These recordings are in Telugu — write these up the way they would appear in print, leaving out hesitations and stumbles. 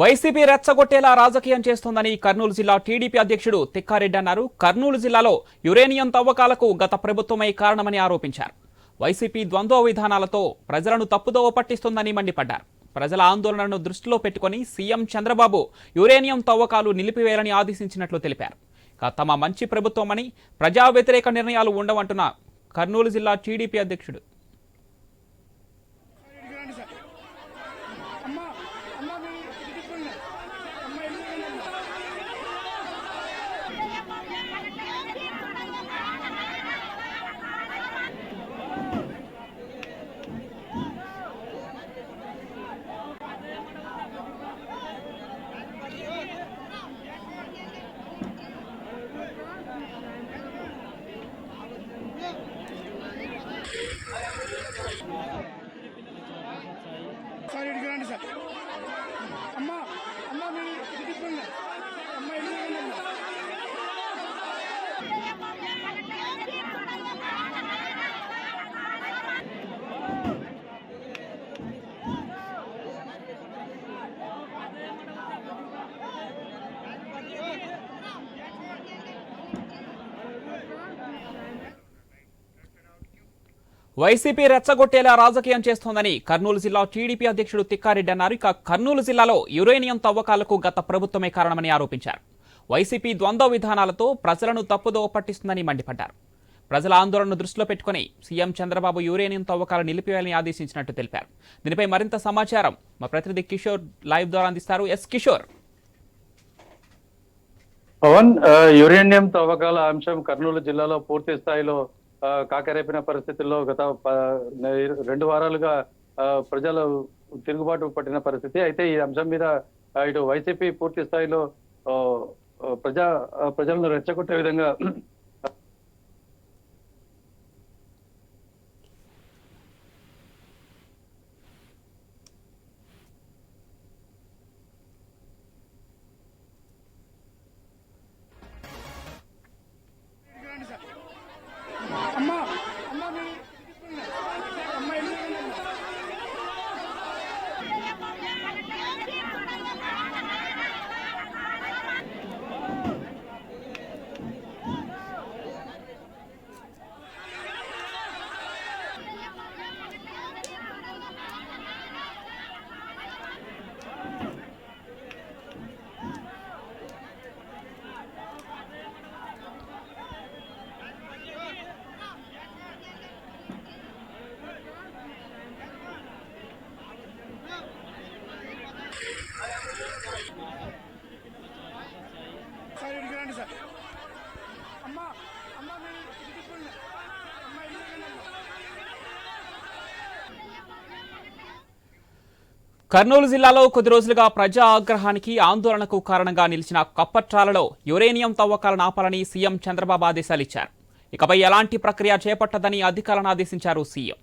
వైసీపీ రెచ్చగొట్టేలా రాజకీయం చేస్తోందని కర్నూలు జిల్లా టీడీపీ అధ్యక్షుడు తిక్కారెడ్డి అన్నారు. కర్నూలు జిల్లాలో యురేనియం తవ్వకాలకు గత ప్రభుత్వమే కారణమని ఆరోపించారు. వైసీపీ ద్వంద్వ విధానాలతో ప్రజలను తప్పుదోవ పట్టిస్తోందని మండిపడ్డారు. ప్రజల ఆందోళనను దృష్టిలో పెట్టుకుని సీఎం చంద్రబాబు యురేనియం తవ్వకాలు నిలిపివేయాలని ఆదేశించినట్లు తెలిపారు. తమ మంచి ప్రభుత్వమని ప్రజా వ్యతిరేక నిర్ణయాలు ఉండవంటున్న కర్నూలు జిల్లా టీడీపీ అధ్యక్షుడు. సార్ ఇడికి రండి సార్. అమ్మా అమ్మా మీరు ఇడికి రండి. అమ్మా ఇడికి రండి. వైసీపీ రెచ్చగొట్టేలా రాజకీయం చేస్తోందని కర్నూలు జిల్లా టీడీపీ అధ్యక్షుడు తిక్కారెడ్డి అన్నారు. కర్నూలు జిల్లాలో యురేనియం తవ్వకాలకు గత ప్రభుత్వమే కారణమని ఆరోపించారు. వైసీపీ ద్వంద్వ విధానాలతో ప్రజలను తప్పుదోవ పట్టిస్తుందని మండిపడ్డారు. ప్రజల ఆందోళనను దృష్టిలో పెట్టుకుని సీఎం చంద్రబాబు యురేనియం తవ్వకాలు నిలిపివేయాలని ఆదేశించినట్టు తెలిపారు. దీనిపై మరింత సమాచారం మా ప్రతినిధి కిషోర్ లైవ్ ద్వారా అందిస్తారు. కిషోర్. పవన్, యురేనియం తవ్వకాల అంశం కర్నూలు జిల్లాలో పూర్తి స్థాయిలో కాకరేపిన పరిస్థితుల్లో గత 2 వారాలుగా ప్రజలు తిరుగుబాటు పట్టిన పరిస్థితి. అయితే ఈ అంశం మీద ఇటు వైసీపీ పూర్తి స్థాయిలో ప్రజలను రెచ్చగొట్టే విధంగా అమ్మా అమ్మా మీరు ఇడికి రండి. అమ్మా ఇడికి రండి. సార్ ఇడికి రండి సార్. అమ్మా అమ్మా మీరు ఇడికి రండి. అమ్మా ఇడికి రండి. కర్నూలు జిల్లాలో కొద్ది రోజులుగా ప్రజా ఆగ్రహానికి ఆందోళనకు కారణంగా నిలిచిన కప్పట్రాలలో యురేనియం తవ్వకాలను ఆపాలని సీఎం చంద్రబాబు ఆదేశాలిచ్చారు. ఇకపై ఎలాంటి ప్రక్రియ చేపట్టదని అధికారులను ఆదేశించారు సీఎం.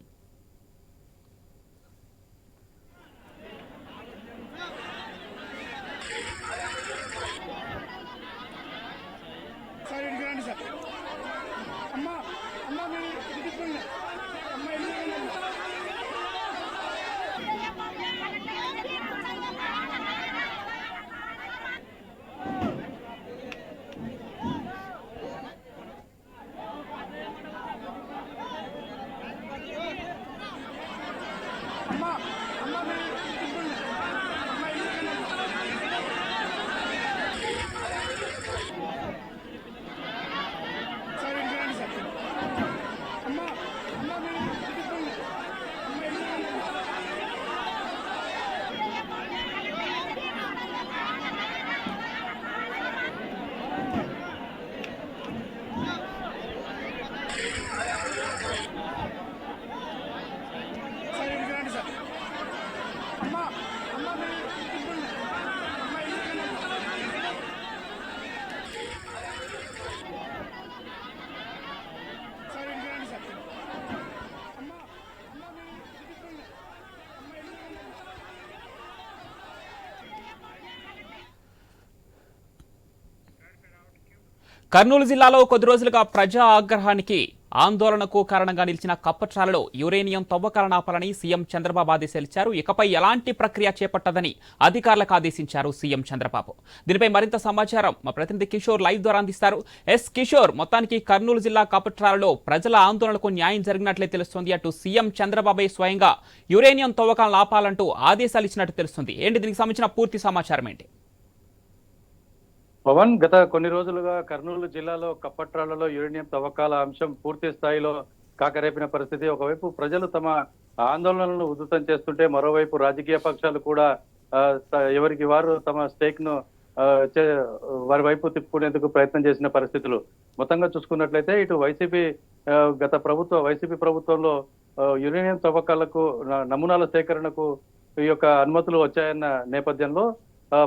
సార్ ఇడికి రండి సార్. అమ్మా అమ్మా మీరు ఇడికి రండి. అమ్మా ఇడికి రండి. అమ్మా అమ్మా మీరు ఇడికి రండి. అమ్మా ఇడికి రండి. సార్ ఇడికి రండి సార్. అమ్మా అమ్మా మీరు ఇడికి రండి. అమ్మా ఇడికి రండి. సార్ ఇడికి రండి సార్. అమ్మా అమ్మా మీరు ఇడికి రండి. అమ్మా ఇడికి రండి. సార్ ఇడికి రండి సార్. అమ్మా అమ్మా మీరు ఇడికి రండి. అమ్మా ఇడికి రండి. కర్నూలు జిల్లాలో కొద్ది రోజులుగా ప్రజా ఆగ్రహానికి ఆందోళనకు కారణంగా నిలిచిన కప్పట్రాలలో యురేనియం తవ్వకాలను ఆపాలని సీఎం చంద్రబాబు ఆదేశాలిచ్చారు. ఇకపై ఎలాంటి ప్రక్రియ చేపట్టదని అధికారులకు ఆదేశించారు సీఎం చంద్రబాబు. దీనిపై మరింత సమాచారం మా ప్రతినిధి కిషోర్ లైవ్ ద్వారా అందిస్తారు. కిషోర్, మొత్తానికి కర్నూలు జిల్లా కప్పట్రాలలో ప్రజల ఆందోళనకు న్యాయం జరిగినట్లే తెలుస్తోంది. అటు సీఎం చంద్రబాబు స్వయంగా యురేనియం తవ్వకాలను ఆపాలంటూ ఆదేశాలు ఇచ్చినట్టు తెలుస్తుంది. ఏంటి దీనికి సంబంధించిన పూర్తి సమాచారం ఏంటి? పవన్, గత కొన్ని రోజులుగా కర్నూలు జిల్లాలో కప్పట్రాలలో యురేనియం తవ్వకాల అంశం పూర్తి స్థాయిలో కాకరేపిన పరిస్థితి. ఒకవైపు ప్రజలు తమ ఆందోళనలను ఉధృతం చేస్తుంటే, మరోవైపు రాజకీయ పక్షాలు కూడా ఎవరికి వారు తమ స్టేక్ ను వారి వైపు తిప్పుకునేందుకు ప్రయత్నం చేసిన పరిస్థితులు. మొత్తంగా చూసుకున్నట్లయితే ఇటు వైసీపీ వైసీపీ ప్రభుత్వంలో యురేనియం తవ్వకాలకు నమూనాల సేకరణకు ఈ యొక్క అనుమతులు వచ్చాయన్న నేపథ్యంలో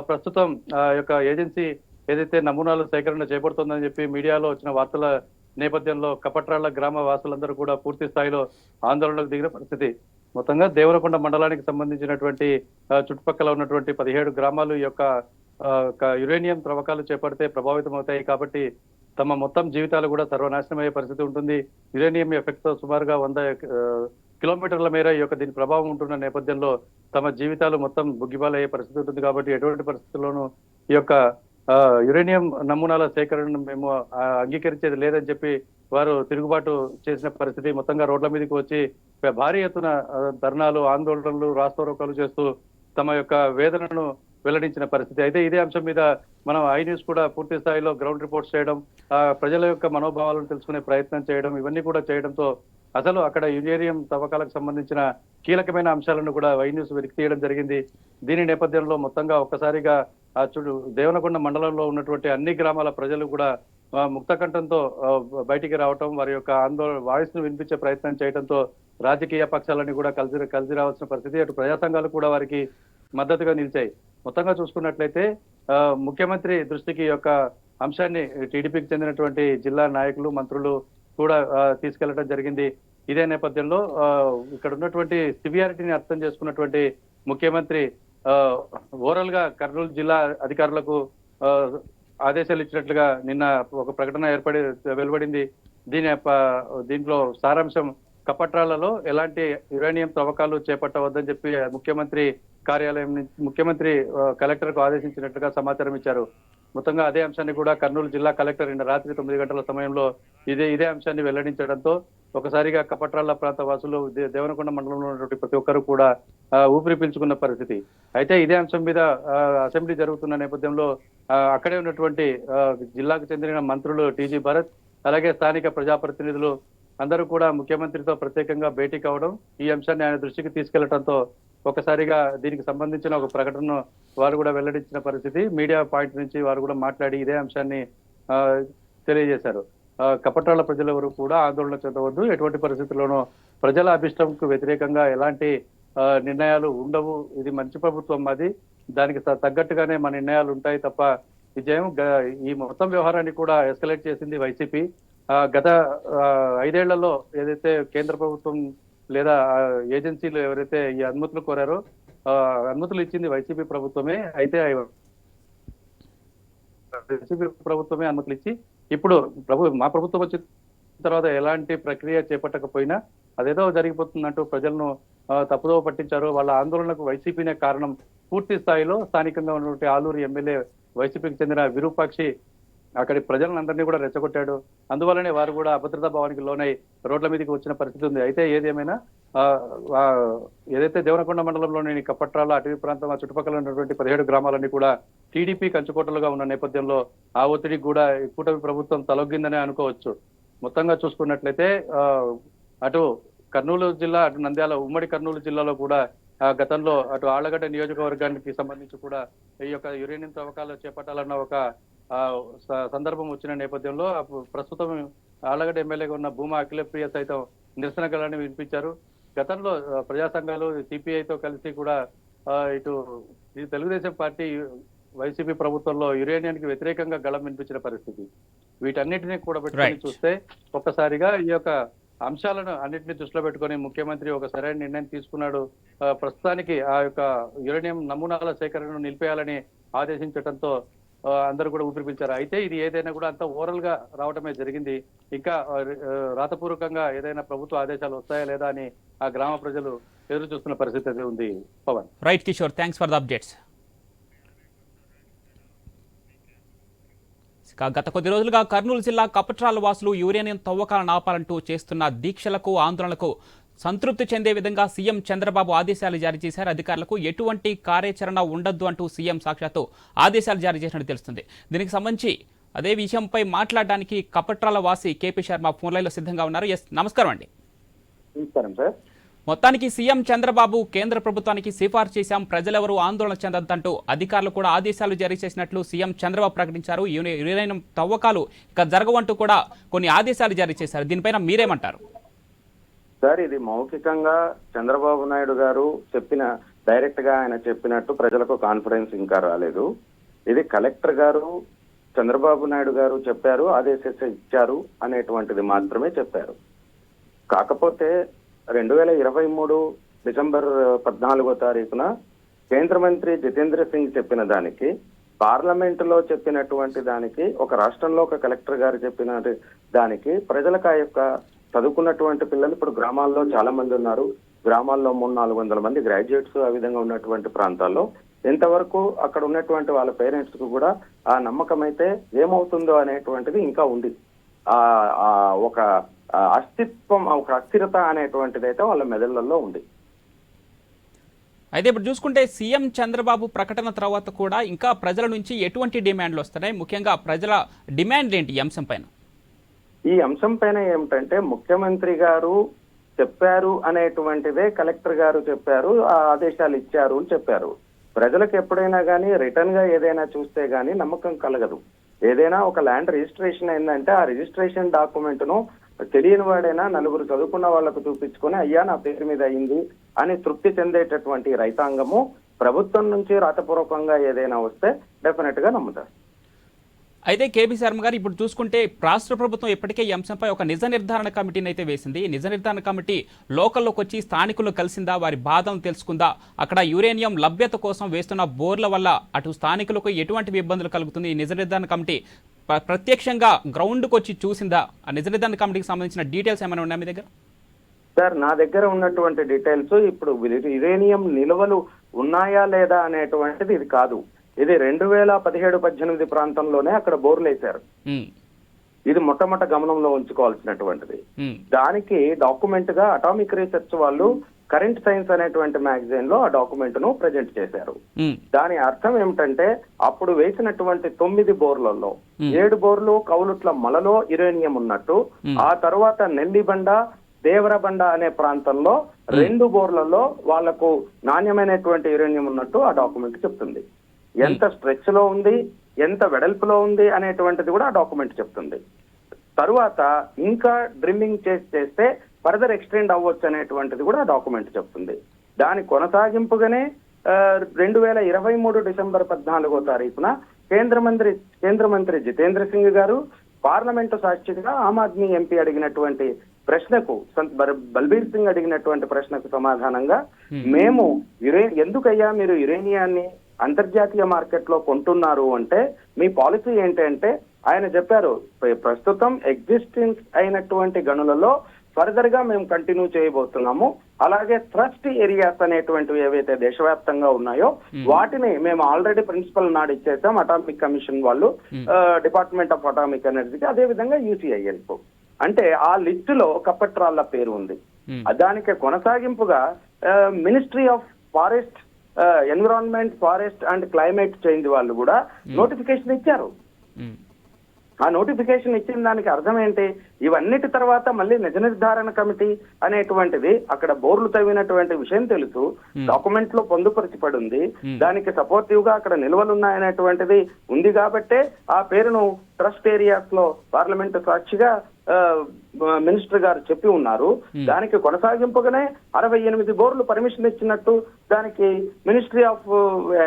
ప్రస్తుతం యొక్క ఏజెన్సీ ఏదైతే నమూనాల సేకరణ చేపడుతుందని చెప్పి మీడియాలో వచ్చిన వార్తల నేపథ్యంలో కపట్రాళ్ల గ్రామ వాసులందరూ కూడా పూర్తి స్థాయిలో ఆందోళనకు దిగిన పరిస్థితి. మొత్తంగా దేవరకొండ మండలానికి సంబంధించినటువంటి చుట్టుపక్కల ఉన్నటువంటి 17 గ్రామాలు ఈ యొక్క యురేనియం త్రవ్వకాలు చేపడితే ప్రభావితం అవుతాయి. కాబట్టి తమ మొత్తం జీవితాలు కూడా సర్వనాశనమయ్యే పరిస్థితి ఉంటుంది. యురేనియం ఎఫెక్ట్ తో సుమారుగా 100 కిలోమీటర్ల మేర ఈ యొక్క దీని ప్రభావం ఉంటున్న నేపథ్యంలో తమ జీవితాలు మొత్తం బుగ్గిబాలయ్యే పరిస్థితి ఉంటుంది. కాబట్టి ఎటువంటి పరిస్థితుల్లోనూ ఈ యొక్క యురేనియం నమూనాల సేకరణను మేము అంగీకరించేది లేదని చెప్పి వారు తిరుగుబాటు చేసిన పరిస్థితి. మొత్తంగా రోడ్ల మీదకి వచ్చి భారీ ఎత్తున ధర్నాలు, ఆందోళనలు, రాస్తారోకాలు చేస్తూ తమ యొక్క వేదనను వెల్లడించిన పరిస్థితి. అయితే ఇదే అంశం మీద మనం ఐ న్యూస్ కూడా పూర్తి స్థాయిలో గ్రౌండ్ రిపోర్ట్స్ చేయడం, ప్రజల యొక్క మనోభావాలను తెలుసుకునే ప్రయత్నం చేయడం, ఇవన్నీ కూడా చేయడంతో అసలు అక్కడ యురేనియం తవ్వకాలకు సంబంధించిన కీలకమైన అంశాలను కూడా ఐ న్యూస్ వెలికి తీయడం జరిగింది. దీని నేపథ్యంలో మొత్తంగా ఒక్కసారిగా దేవనకొండ మండలంలో ఉన్నటువంటి అన్ని గ్రామాల ప్రజలు కూడా ముక్తకంఠంతో బయటికి రావటం, వారి యొక్క వాయిస్ ను వినిపించే ప్రయత్నం చేయడంతో రాజకీయ పక్షాలని కూడా కలిసి రావాల్సిన పరిస్థితి. అటు ప్రజా సంఘాలు కూడా వారికి మద్దతుగా నిలిచాయి. మొత్తంగా చూసుకున్నట్లయితే ముఖ్యమంత్రి దృష్టికి యొక్క అంశాన్ని టీడీపీకి చెందినటువంటి జిల్లా నాయకులు, మంత్రులు కూడా తీసుకెళ్లడం జరిగింది. ఇదే నేపథ్యంలో ఇక్కడ ఉన్నటువంటి సివియారిటీని అర్థం చేసుకున్నటువంటి ముఖ్యమంత్రి ఓవరాల్ గా కర్నూలు జిల్లా అధికారులకు ఆదేశాలు ఇచ్చినట్లుగా నిన్న ఒక ప్రకటన వెలువడింది. దీంట్లో సారాంశం కపట్రాలలో ఎలాంటి యురేనియం తవ్వకాలు చేపట్టవద్దని చెప్పి ముఖ్యమంత్రి కార్యాలయం నుంచి ముఖ్యమంత్రి కలెక్టర్ కు ఆదేశించినట్లుగా సమాచారం ఇచ్చారు. మొత్తంగా అదే అంశాన్ని కూడా కర్నూలు జిల్లా కలెక్టర్ నిన్న రాత్రి 9 గంటల సమయంలో ఇదే అంశాన్ని వెల్లడించడంతో ఒకసారిగా కపట్రాళ్ల ప్రాంత వాసులు, దేవనకొండ మండలంలో ఉన్నటువంటి ప్రతి ఒక్కరు కూడా ఊపిరి పీల్చుకున్న పరిస్థితి. అయితే ఇదే అంశం మీద అసెంబ్లీ జరుగుతున్న నేపథ్యంలో అక్కడే ఉన్నటువంటి జిల్లాకు చెందిన మంత్రులు టీజీ భరత్, అలాగే స్థానిక ప్రజాప్రతినిధులు అందరూ కూడా ముఖ్యమంత్రితో ప్రత్యేకంగా భేటీ కావడం, ఈ అంశాన్ని ఆయన దృష్టికి తీసుకెళ్లడంతో ఒకసారిగా దీనికి సంబంధించిన ఒక ప్రకటనను వారు కూడా వెల్లడించిన పరిస్థితి. మీడియా పాయింట్ నుంచి వారు కూడా మాట్లాడి ఇదే అంశాన్ని తెలియజేశారు. కపట్రాళ్ల ప్రజలెవరూ కూడా ఆందోళన చెందవద్దు, ఎటువంటి పరిస్థితుల్లోనూ ప్రజల అభిష్టంకు వ్యతిరేకంగా ఎలాంటి నిర్ణయాలు ఉండవు. ఇది మంచి ప్రభుత్వం, అది దానికి తగ్గట్టుగానే మా నిర్ణయాలు ఉంటాయి తప్ప ఈ మొత్తం వ్యవహారాన్ని కూడా ఎస్కలేట్ చేసింది వైసీపీ. గత 5 ఏళ్లలో ఏదైతే కేంద్ర ప్రభుత్వం లేదా ఏజెన్సీలు ఎవరైతే ఈ అనుమతులు కోరారో అనుమతులు ఇచ్చింది వైసీపీ ప్రభుత్వమే. అయితే వైసీపీ ప్రభుత్వమే అనుమతులు ఇచ్చి ఇప్పుడు మా ప్రభుత్వం వచ్చిన తర్వాత ఎలాంటి ప్రక్రియ చేపట్టకపోయినా అదేదో జరిగిపోతున్నట్టు ప్రజలను తప్పుదోవ పట్టించారు. వాళ్ళ ఆందోళనకు వైసీపీనే కారణం. పూర్తి స్థాయిలో స్థానికంగా ఉన్నటువంటి ఆలూరు ఎమ్మెల్యే వైసీపీకి చెందిన విరూపాక్షి అక్కడి ప్రజలందరినీ కూడా రెచ్చగొట్టాడు. అందువల్లనే వారు కూడా అభద్రతా భావానికి లోనై రోడ్ల మీదకి వచ్చిన పరిస్థితి ఉంది. అయితే ఏదేమైనా ఏదైతే దేవనకొండ మండలంలోని కపట్రాల అటవీ ప్రాంతం చుట్టుపక్కల ఉన్నటువంటి 17 గ్రామాలన్నీ కూడా టీడీపీ కంచుకోటలుగా ఉన్న నేపథ్యంలో ఆ ఒత్తిడికి కూడా కూటమి ప్రభుత్వం తలొగ్గిందనే అనుకోవచ్చు. మొత్తంగా చూసుకున్నట్లయితే అటు కర్నూలు జిల్లా, అటు నంద్యాల, ఉమ్మడి కర్నూలు జిల్లాలో కూడా గతంలో అటు ఆళ్లగడ్డ నియోజకవర్గానికి సంబంధించి కూడా ఈ యొక్క యురేనియం తవ్వకాలు చేపట్టాలన్న ఒక సందర్భం వచ్చిన నేపథ్యంలో ప్రస్తుతం ఆళ్లగడ్డ ఎమ్మెల్యేగా ఉన్న భూమా అఖిలప్రియ సైతం నిరసన గళాన్ని వినిపించారు. గతంలో ప్రజా సంఘాలు సిపిఐతో కలిసి కూడా ఇటు తెలుగుదేశం పార్టీ వైసీపీ ప్రభుత్వంలో యురేనియానికి వ్యతిరేకంగా గళం వినిపించిన పరిస్థితి. వీటన్నిటినీ కూడా పెట్టుకొని చూస్తే ఒక్కసారిగా ఈ యొక్క అంశాలను అన్నింటినీ దృష్టిలో పెట్టుకొని ముఖ్యమంత్రి ఒక సరైన నిర్ణయం తీసుకున్నాడు. ప్రస్తుతానికి ఆ యొక్క యురేనియం నమూనాల సేకరణను నిలిపేయాలని ఆదేశించడంతో అందరూ కూడా ఊపిరి పీల్చారు. అయితే ఇది ఏదైనా కూడా అంత ఓవరాల్ గా రావడమే జరిగింది. ఇంకా రాతపూర్వకంగా ఏదైనా ప్రభుత్వ ఆదేశాలు వస్తాయా లేదా అని ఆ గ్రామ ప్రజలు ఎదురు చూస్తున్న పరిస్థితి అయితే ఉంది. Pavan. Right Kishore, thanks for the updates. గత కొద్ది రోజులుగా కర్నూలు జిల్లా కపట్రాల వాసులు యురేనియం తవ్వకాలను ఆపాలంటూ చేస్తున్న దీక్షలకు ఆందోళనకు సంతృప్తి చెందే విధంగా సీఎం చంద్రబాబు ఆదేశాలు జారీ చేశారు. అధికారులకు ఎటువంటి కార్యాచరణ ఉండొద్దు అంటూ సీఎం సాక్షాత్తు ఆదేశాలు జారీ చేసినట్టు తెలుస్తుంది. దీనికి సంబంధించి అదే విషయంపై మాట్లాడడానికి కపట్రాల వాసి కేపీ శర్మ ఫోన్ లైన్లో సిద్ధంగా ఉన్నారు. ఎస్, నమస్కారం అండి. నమస్కారం సార్. మొత్తానికి సీఎం చంద్రబాబు కేంద్ర ప్రభుత్వానికి సిఫార్సు చేశాం, ప్రజలెవరూ ఆందోళన చెందొద్దంటూ అధికారులు కూడా ఆదేశాలు జారీ చేసినట్లు సీఎం చంద్రబాబు ప్రకటించారు. యురేనియం తవ్వకాలు ఇక జరగవంటూ కూడా కొన్ని ఆదేశాలు జారీ చేశారు. దీనిపైన మీరేమంటారు? సార్, ఇది మౌఖికంగా చంద్రబాబు నాయుడు గారు డైరెక్ట్ గా ఆయన చెప్పినట్టు ప్రజలకు కాన్ఫిడెన్స్ ఇంకా రాలేదు. ఇది కలెక్టర్ గారు చంద్రబాబు నాయుడు గారు చెప్పారు, ఆదేశాలు ఇచ్చారు అనేటువంటిది మాత్రమే చెప్పారు. కాకపోతే 2023 డిసెంబర్ 14వ తారీఖున కేంద్ర మంత్రి జితేంద్ర సింగ్ చెప్పిన దానికి, పార్లమెంటులో చెప్పినటువంటి దానికి, ఒక రాష్ట్రంలో ఒక కలెక్టర్ గారు చెప్పిన దానికి ప్రజలకు ఆ యొక్క చదువుకున్నటువంటి పిల్లలు ఇప్పుడు గ్రామాల్లో చాలా మంది ఉన్నారు. గ్రామాల్లో 300-400 మంది గ్రాడ్యుయేట్స్ ఆ విధంగా ఉన్నటువంటి ప్రాంతాల్లో ఎంతవరకు అక్కడ ఉన్నటువంటి వాళ్ళ పేరెంట్స్ కు కూడా ఆ నమ్మకం అయితే ఏమవుతుందో అనేటువంటిది ఇంకా ఉంది. ఒక అస్తిత్వం, ఒక అస్థిరత అనేటువంటిది అయితే వాళ్ళ మెదళ్లలో ఉంది. అయితే ఇప్పుడు చూసుకుంటే సీఎం చంద్రబాబు ప్రకటన తర్వాత కూడా ఇంకా ప్రజల నుంచి ఎటువంటి డిమాండ్లు వస్తున్నాయి? ముఖ్యంగా ప్రజల డిమాండ్ ఏంటి ఈ అంశం పైన? ఈ అంశం పైన ఏమిటంటే, ముఖ్యమంత్రి గారు చెప్పారు అనేటువంటిదే కలెక్టర్ గారు చెప్పారు, ఆ ఆదేశాలు ఇచ్చారు అని చెప్పారు. ప్రజలకు ఎప్పుడైనా కానీ రిటర్న్ గా ఏదైనా చూస్తే గానీ నమ్మకం కలగదు. ఏదైనా ఒక ల్యాండ్ రిజిస్ట్రేషన్ అయిందంటే ఆ రిజిస్ట్రేషన్ డాక్యుమెంట్ ను తెలియని వాడైనా నలుగురు చదువుకున్న వాళ్లకు చూపించుకొని అయ్యా నా పేరు మీద అయింది అని తృప్తి చెందేటటువంటి రైతాంగము ప్రభుత్వం నుంచి రాతపూర్వకంగా ఏదైనా వస్తే డెఫినెట్ గా నమ్ముతారు. అయితే కేపీ శర్మ గారు, ఇప్పుడు చూసుకుంటే రాష్ట్ర ప్రభుత్వం ఇప్పటికే ఈ అంశంపై ఒక నిజ నిర్ధారణ కమిటీని అయితే వేసింది. నిజ నిర్ధారణ కమిటీ లోకల్లోకి వచ్చి స్థానికులను కలిసిందా, వారి బాధను తెలుసుకుందా, అక్కడ యురేనియం లభ్యత కోసం వేస్తున్న బోర్ల వల్ల అటు స్థానికులకు ఎటువంటి ఇబ్బందులు కలుగుతుంది, ఈ నిజ నిర్ధారణ కమిటీ ప్రత్యక్షంగా గ్రౌండ్కి వచ్చి చూసిందా? ఆ నిజ నిర్ధారణ కమిటీకి సంబంధించిన డీటెయిల్స్ ఏమైనా ఉన్నాయా మీ దగ్గర? సార్, నా దగ్గర ఉన్నటువంటి డీటెయిల్స్ ఇప్పుడు యురేనియం నిల్వలు ఉన్నాయా లేదా అనేటువంటిది ఇది కాదు. ఇది 2017-18 ప్రాంతంలోనే అక్కడ బోర్లు వేశారు. ఇది మొట్టమొదట గమనంలో ఉంచుకోవాల్సినటువంటిది. దానికి డాక్యుమెంట్ గా అటామిక్ రీసెర్చ్ వాళ్ళు కరెంట్ సైన్స్ అనేటువంటి మ్యాగజైన్ లో ఆ డాక్యుమెంట్ ను ప్రజెంట్ చేశారు. దాని అర్థం ఏమిటంటే, అప్పుడు వేసినటువంటి 9 బోర్లలో 7 బోర్లు కౌలుట్ల మలలో యురేనియం ఉన్నట్టు, ఆ తర్వాత నెల్లిబండ, దేవరబండ అనే ప్రాంతంలో 2 బోర్లలో వాళ్లకు నాణ్యమైనటువంటి యురేనియం ఉన్నట్టు ఆ డాక్యుమెంట్ చెప్తుంది. ఎంత స్ట్రెచ్ లో ఉంది, ఎంత వెడల్పులో ఉంది అనేటువంటిది కూడా ఆ డాక్యుమెంట్ చెప్తుంది. తరువాత ఇంకా డ్రిల్లింగ్ చేస్తే ఫర్దర్ ఎక్స్టెండ్ అవ్వచ్చు అనేటువంటిది కూడా ఆ డాక్యుమెంట్ చెప్తుంది. దాని కొనసాగింపుగానే 2023 డిసెంబర్ 14వ తారీఖున కేంద్ర మంత్రి జితేంద్ర సింగ్ గారు పార్లమెంటు సాక్షిగా ఆమ్ ఆద్మీ ఎంపీ అడిగినటువంటి ప్రశ్నకు, బల్బీర్ సింగ్ అడిగినటువంటి ప్రశ్నకు సమాధానంగా, మేము ఎందుకయ్యా మీరు యురేనియాన్ని అంతర్జాతీయ మార్కెట్ లో కొంటున్నారు అంటే మీ పాలసీ ఏంటంటే, ఆయన చెప్పారు, ప్రస్తుతం ఎగ్జిస్టెన్స్ అయినటువంటి గనులలో ఫర్దర్ గా మేము కంటిన్యూ చేయబోతున్నాము. అలాగే థ్రస్ట్ ఏరియాస్ అనేటువంటివి ఏవైతే దేశవ్యాప్తంగా ఉన్నాయో వాటిని మేము ఆల్రెడీ ప్రిన్సిపల్ నాడు ఇచ్చేసాం అటామిక్ కమిషన్ వాళ్ళు, డిపార్ట్మెంట్ ఆఫ్ అటామిక్ ఎనర్జీకి, అదే విధంగా యూసీఐఎల్ కు. అంటే ఆ లిస్ట్ లో కప్పట్రాళ్ల పేరు ఉంది. దానికి కొనసాగింపుగా ministry of forest, environment, forest and climate change వాళ్ళు కూడా నోటిఫికేషన్ ఇచ్చారు. ఆ నోటిఫికేషన్ ఇచ్చిన దానికి అర్థం ఏంటి? ఇవన్నిటి తర్వాత మళ్ళీ నిజ నిర్ధారణ కమిటీ అనేటువంటిది, అక్కడ బోర్లు తవ్వినటువంటి విషయం తెలుసు, డాక్యుమెంట్ లో పొందుపరిచిపడి ఉంది, దానికి సపోర్టివ్ గా అక్కడ నిల్వలున్నాయనేటువంటిది ఉంది. కాబట్టే ఆ పేరును ట్రస్ట్ ఏరియాస్ లో పార్లమెంటు సాక్షిగా మినిస్టర్ గారు చెప్పి ఉన్నారు. దానికి కొనసాగింపుగానే 68 బోర్లు పర్మిషన్ ఇచ్చినట్టు దానికి ministry of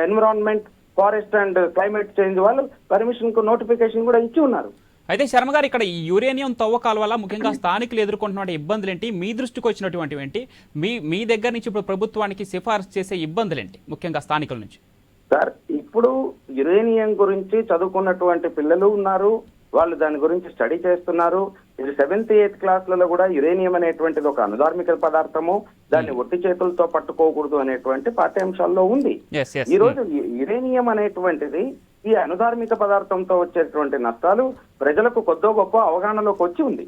environment, forest and climate change వాళ్ళు పర్మిషన్ కు నోటిఫికేషన్ కూడా ఇచ్చి ఉన్నారు. అయితే శర్మ గారు, ఇక్కడ ఈ యురేనియం తవ్వకాల వల్ల ముఖ్యంగా స్థానికులు ఎదుర్కొంటున్న ఇబ్బందులు ఏంటి, మీ దృష్టికి వచ్చినటువంటి ఏంటి, మీ దగ్గర నుంచి ఇప్పుడు ప్రభుత్వానికి సిఫార్సు చేసే ఇబ్బందులు ఏంటి ముఖ్యంగా స్థానికుల నుంచి? సార్, ఇప్పుడు యురేనియం గురించి చదువుకున్నటువంటి పిల్లలు ఉన్నారు, వాళ్ళు దాని గురించి స్టడీ చేస్తున్నారు. ఇది 7th 8th క్లాసులలో కూడా యురేనియం అనేటువంటిది ఒక అనుధార్మిక పదార్థము, దాన్ని ఒట్టి చేతులతో పట్టుకోకూడదు అనేటువంటి పాఠ్యాంశాల్లో ఉంది. ఈ రోజు యురేనియం అనేటువంటిది ఈ అనుధార్మిక పదార్థంతో వచ్చేటువంటి నష్టాలు ప్రజలకు కొద్దో గొప్ప అవగాహనలోకి వచ్చి ఉంది.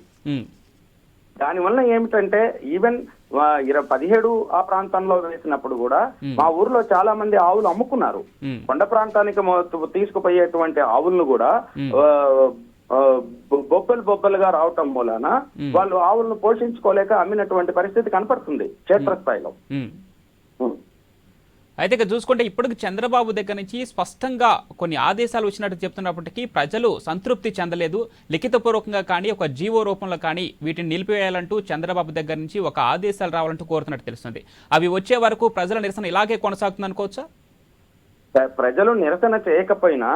దానివల్ల ఏమిటంటే ఈవెన్ 17 ఆ ప్రాంతంలో వేసినప్పుడు కూడా మా ఊర్లో చాలా మంది ఆవులు అమ్ముకున్నారు. కొండ ప్రాంతానికి తీసుకుపోయేటువంటి ఆవులను కూడా బొబ్బలుగా రావటం మూలాన వాళ్ళు ఆవులను పోషించుకోలేక అమ్మినటువంటి పరిస్థితి కనపడుతుంది క్షేత్రస్థాయిలో. అయితే ఇక చూసుకుంటే ఇప్పటికి చంద్రబాబు దగ్గర నుంచి స్పష్టంగా కొన్ని ఆదేశాలు వచ్చినట్టు చెప్తున్నప్పటికీ ప్రజలు సంతృప్తి చెందలేదు. లిఖితపూర్వకంగా కానీ ఒక జీవో రూపంలో కానీ వీటిని నిలిపివేయాలంటూ చంద్రబాబు దగ్గర నుంచి ఒక ఆదేశాలు రావాలంటూ కోరుతున్నట్టు తెలుస్తుంది. అవి వచ్చే వరకు ప్రజల నిరసన ఇలాగే కొనసాగుతుంది అనుకోవచ్చా? ప్రజలు నిరసన చేయకపోయినా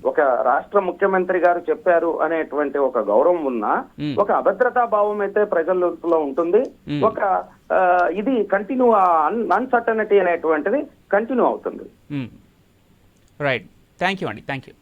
ఒక రాష్ట్ర ముఖ్యమంత్రి గారు చెప్పారు అనేటువంటి ఒక గౌరవం ఉన్నా ఒక అభద్రతా భావం అయితే ప్రజల్లో ఉంటుంది. ఒక ఇది కంటిన్యూ అన్సర్టనిటీ అనేటువంటిది కంటిన్యూ అవుతుంది. రైట్, థ్యాంక్ యూ అండి, థ్యాంక్ యూ.